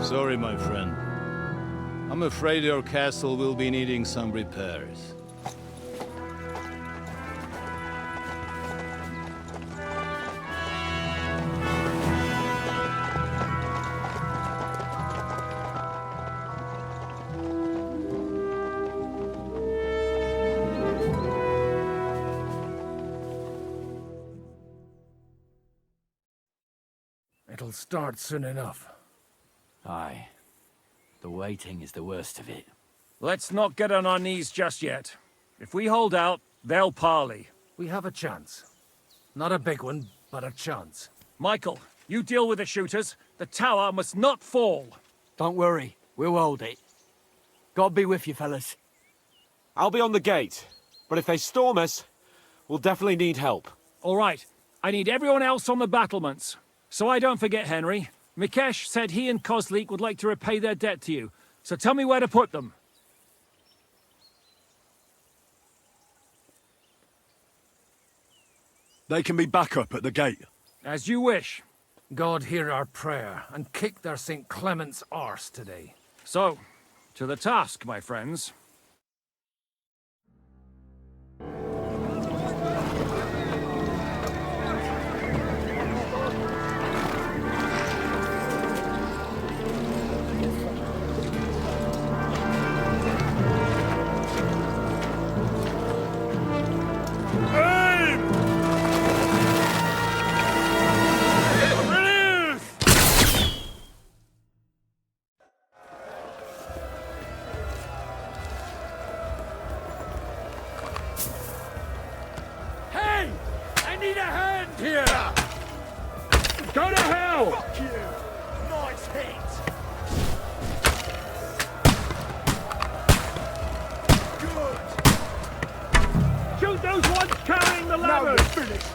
Sorry, my friend. afraid your castle will be needing some repairs. It'll start soon enough. Aye. The waiting is the worst of it. Let's not get on our knees just yet. If we hold out, they'll parley. We have a chance. Not a big one, but a chance. Michael, you deal with the shooters. The tower must not fall. Don't worry. We'll hold it. God be with you, fellas. I'll be on the gate, but if they storm us, we'll definitely need help. All right. I need everyone else on the battlements. So I don't forget, Henry. Mikesh said he and Kozlik would like to repay their debt to you. So tell me where to put them. They can be back up at the gate. As you wish. God hear our prayer, and kick their St. Clement's arse today. So, to the task, my friends.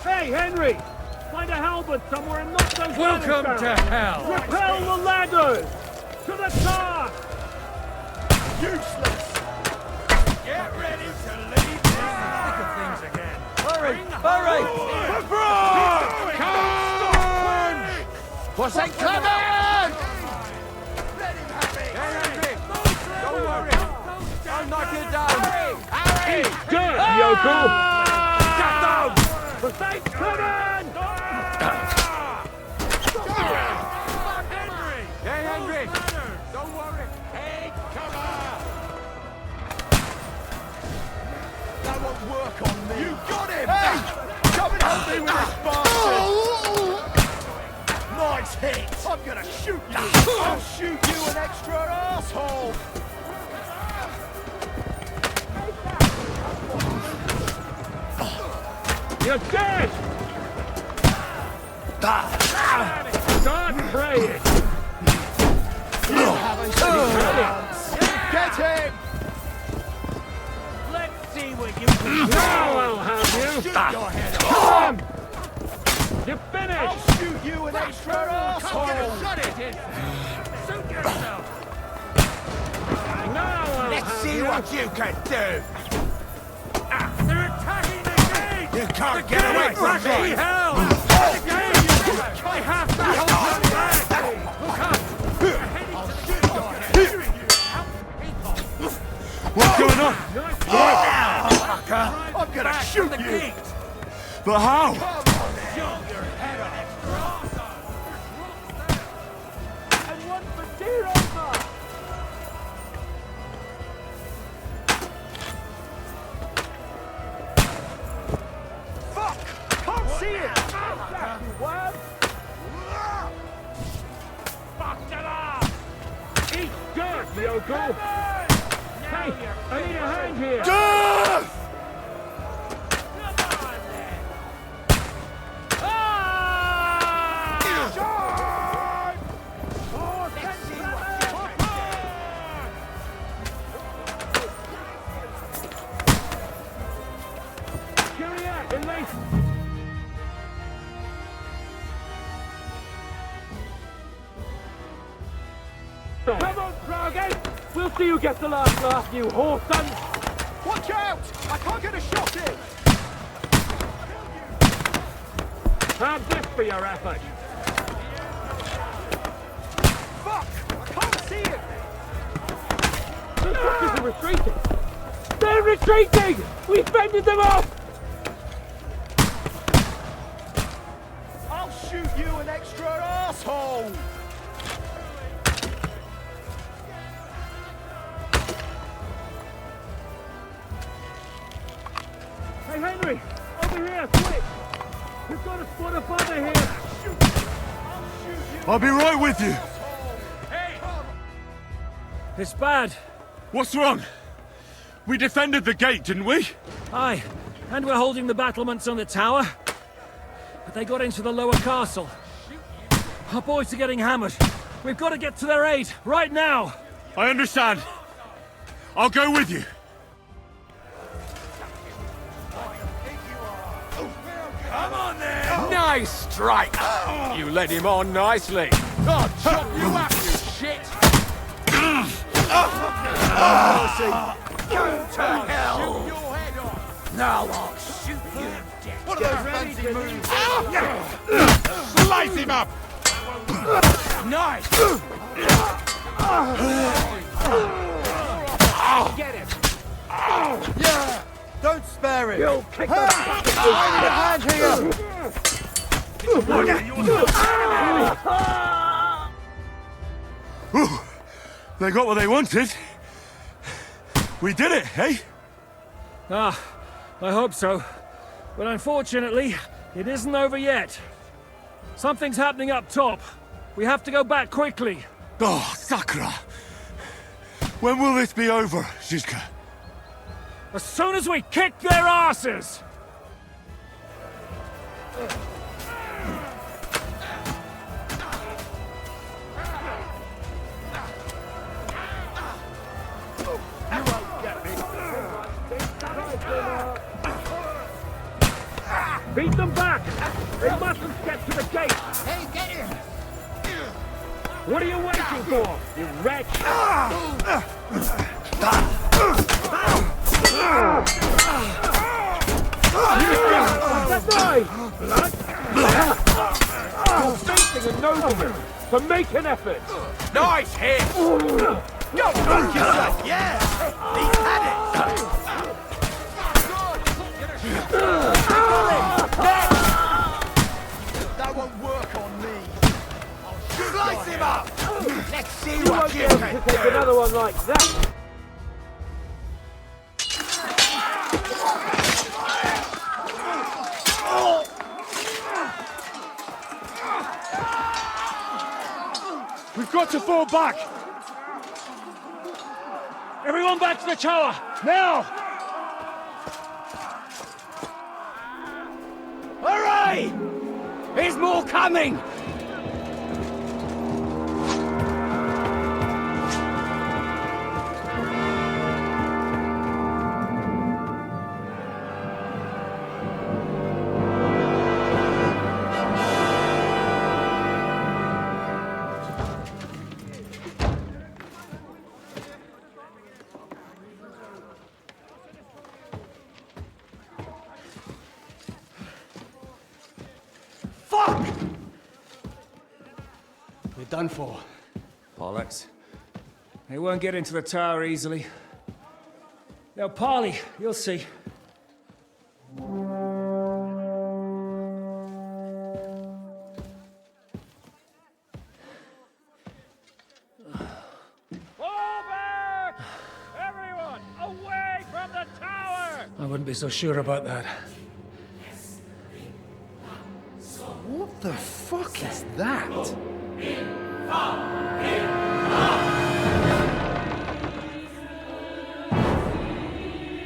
Hey, Henry! Find a halberd somewhere and knock those Welcome ladders to down. hell! Repel the ladders! To the task! Useless! Get ready to leave Think of things again. Hurry! Hurry! Come! What's that coming? Let him have it! Don't worry! I'll knock you down! Harry! Good, yokel! Shut down! The thing's coming! Henry! Hey, Henry! Don't worry! Hey, cover! That won't work on me! You got him! Hey! Come and help me with this bastard! Nice hit! I'm gonna shoot you! I'll shoot you an extra asshole! You're dead! Start praying! Get him! Let's see what you can do! Now I'll have you! Shoot your head off! Come! You're finished! I'll shoot you an extra asshole! Shut it! Suit yourself! Now I'll Let's have see you. what you can do! They're attacking the gate! You can't get away from me! Hell! I have to hold them back! Look up! I'll shoot your head! What's going on? Fucker! I'm gonna shoot you! But how? Come on then! Shoot your head on it! And one for dear over! Fuck! Can't see it! Eat dirt, yokel! Hey, I need a hand here! Death! Come on, Dragon! We'll see who gets the last laugh, you whoreson! Watch out! I can't get a shot in! Have this for your effort! Fuck! I can't see it! They're retreating! They're retreating! We've fended them off! I'll shoot you an extra asshole! Hey, Henry! Over here, quick! We've got a squad of fire here! I'll be right with you. It's bad. What's wrong? We defended the gate, didn't we? Aye, and we're holding the battlements on the tower. But they got into the lower castle. Our boys are getting hammered. We've got to get to their aid, right now! I understand. I'll go with you. Come on then! Nice strike! You led him on nicely. I'll chop you up, you shit! Go to hell! Now I'll shoot you dead. What are those fancy moves? Slice him up! Nice! Get him! Yeah! Don't spare him! You'll kick Hey! Hand here! Whew. They got what they wanted. We did it, eh? Ah, I hope so. But unfortunately, it isn't over yet. Something's happening up top. We have to go back quickly. Oh, Sakra! When will this be over, Zizka? As soon as we kick their asses! Beat them back! They mustn't get to the gate! Hey, get him! What are you waiting for, you wretch? That's right! You're facing a nobleman, so make an effort! Nice hit! Go fuck yourself! Yeah! He's had it! That won't work on me. I'll slice him up! Let's see You what won't be you able can to take another one like that! We've got to fall back! Everyone back to the tower! Now! Hooray! There's more coming! Fuck! We're done for. Bollocks. They won't get into the tower easily. They'll parley, you'll see. Fall back! Everyone, away from the tower! I wouldn't be so sure about that. What the fuck is that?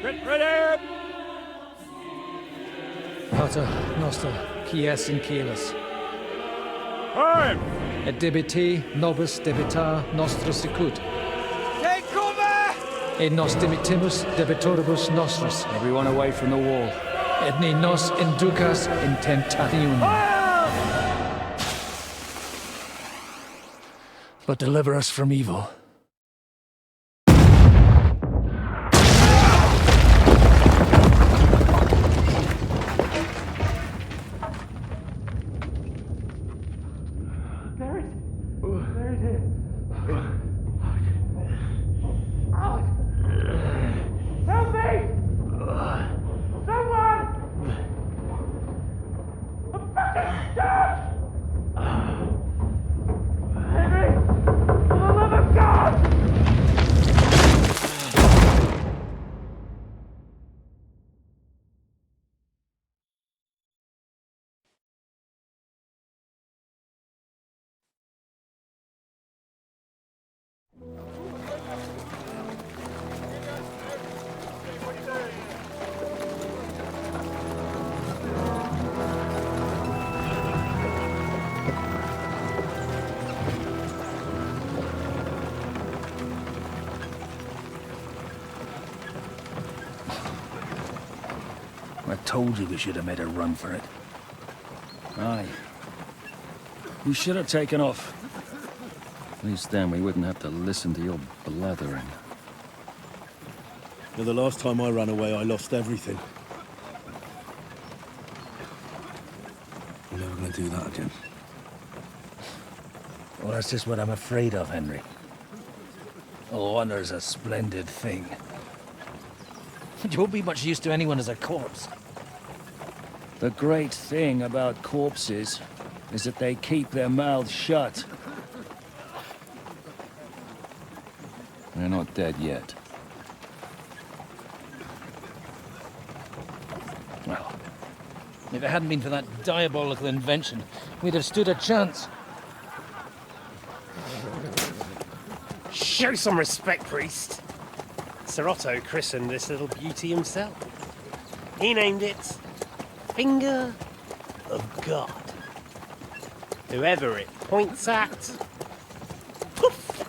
Get ready! Pater noster, quies in caelus. Time! Et debiti nobis debitar nostros sicut. Take cover! Et nos dimitimus debitoribus nostros. Everyone away from the wall. Et ne nos inducas in tentationem. But deliver us from evil. I told you we should have made a run for it. Aye. We should have taken off. At least then we wouldn't have to listen to your blathering. The last time I ran away, I lost everything. We're never gonna do that again. Well, that's just what I'm afraid of, Henry. Honor's a splendid thing. It won't be much use to anyone as a corpse. The great thing about corpses is that they keep their mouths shut. They're not dead yet. Well, if it hadn't been for that diabolical invention, we'd have stood a chance. Show some respect, priest. Sir Otto christened this little beauty himself. He named it Finger of God. Whoever it points at, poof!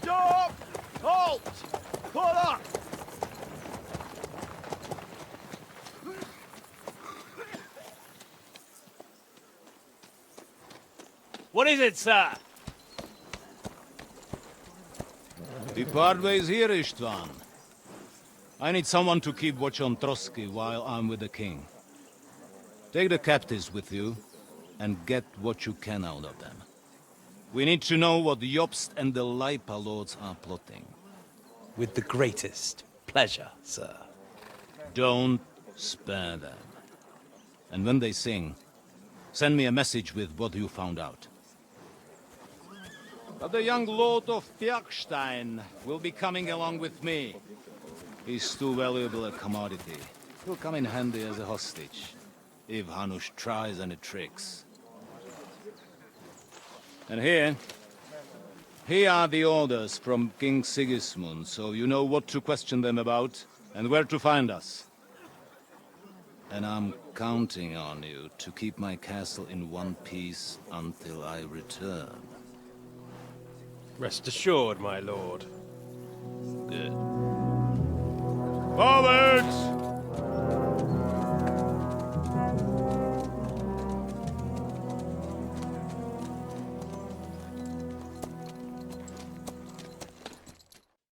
Stop! Halt! Pull up! What is it, sir? Depart ways here, Istvan. I need someone to keep watch on Trotsky while I'm with the king. Take the captives with you, and get what you can out of them. We need to know what Jobst and the Leipa lords are plotting. With the greatest pleasure, sir. Don't spare them. And when they sing, send me a message with what you found out. But the young lord of Bjergstein will be coming along with me. He's too valuable a commodity. He'll come in handy as a hostage, if Hanush tries any tricks. And here are the orders from King Sigismund, so you know what to question them about, and where to find us. And I'm counting on you to keep my castle in one piece until I return. Rest assured, my lord. Good. Forwards!